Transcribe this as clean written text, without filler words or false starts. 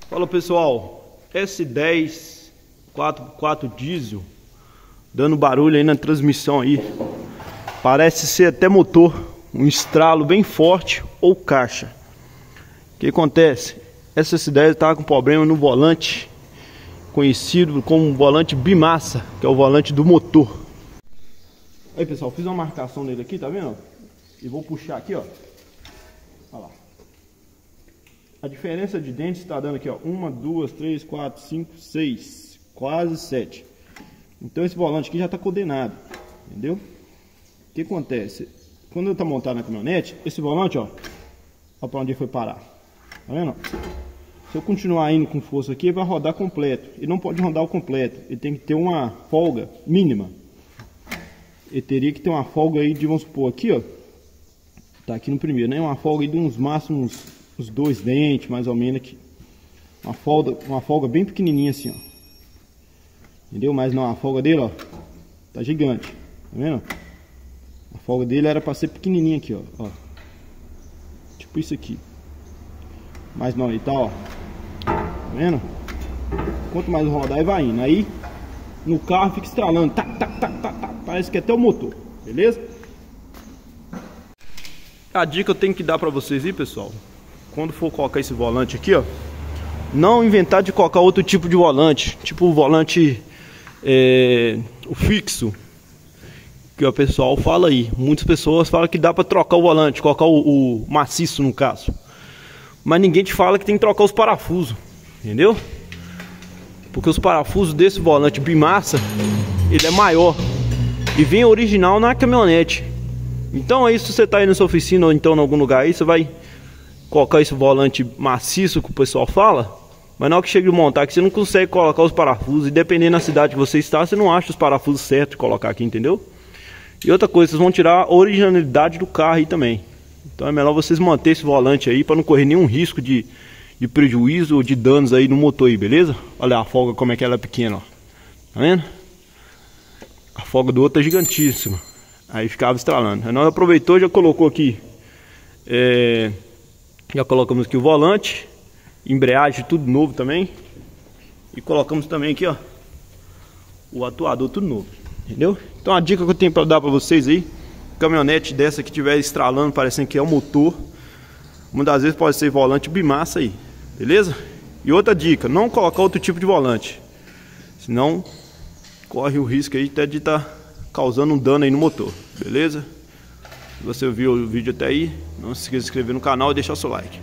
Fala pessoal, S10 4x4 diesel dando barulho aí na transmissão aí. Parece ser até motor, um estralo bem forte ou caixa. O que acontece? Essa S10 estava com problema no volante conhecido como volante bimassa, que é o volante do motor. Aí pessoal, fiz uma marcação nele aqui, tá vendo? E vou puxar aqui, ó. Olha lá. A diferença de dentes está dando aqui, ó, 1, 2, 3, 4, 5, 6, quase 7. Então esse volante aqui já está condenado, entendeu? O que acontece? Quando ele está montado na caminhonete, esse volante, ó, olha para onde ele foi parar. Tá vendo? Se eu continuar indo com força aqui, ele vai rodar completo. Ele não pode rodar o completo, ele tem que ter uma folga mínima. Ele teria que ter uma folga aí de, vamos supor, aqui, ó, tá aqui no primeiro, né? Uma folga aí de uns máximos, uns 2 dentes, mais ou menos aqui. Uma folga bem pequenininha assim, ó. Entendeu? Mas não, a folga dele, ó, tá gigante. Tá vendo? A folga dele era para ser pequenininha aqui, ó. Tipo isso aqui. Mas não, ele tá, ó. Tá vendo? Quanto mais rodar, ele vai indo. Aí, no carro fica estralando. Tá. Parece que é até o motor. Beleza? A dica que eu tenho que dar pra vocês aí, pessoal, quando for colocar esse volante aqui, ó, não inventar de colocar outro tipo de volante, tipo o volante o fixo, que o pessoal fala aí. Muitas pessoas falam que dá pra trocar o volante, colocar o maciço no caso, mas ninguém te fala que tem que trocar os parafusos, entendeu? Porque os parafusos desse volante bimassa, ele é maior e vem original na caminhonete. Então aí, se você está aí na sua oficina ou então em algum lugar aí, você vai colocar esse volante maciço que o pessoal fala, mas na hora que chega de montar aqui, você não consegue colocar os parafusos. E dependendo da cidade que você está, você não acha os parafusos certos de colocar aqui, entendeu? E outra coisa, vocês vão tirar a originalidade do carro aí também. Então é melhor vocês manter esse volante aí para não correr nenhum risco de prejuízo ou de danos aí no motor aí, beleza? Olha a folga como é que ela é pequena, ó. Tá vendo? A folga do outro é gigantíssima. Aí ficava estralando. Aí nós aproveitou e já colocou aqui, já colocamos aqui o volante, embreagem tudo novo também. E colocamos também aqui, ó, o atuador tudo novo, entendeu? Então a dica que eu tenho para dar para vocês aí, caminhonete dessa que tiver estralando, parecendo que é o motor, muitas das vezes pode ser volante bimassa aí, beleza? E outra dica, não colocar outro tipo de volante, senão corre o risco aí até de estar causando um dano aí no motor, beleza? Se você viu o vídeo até aí, não se esqueça de se inscrever no canal e deixar o seu like.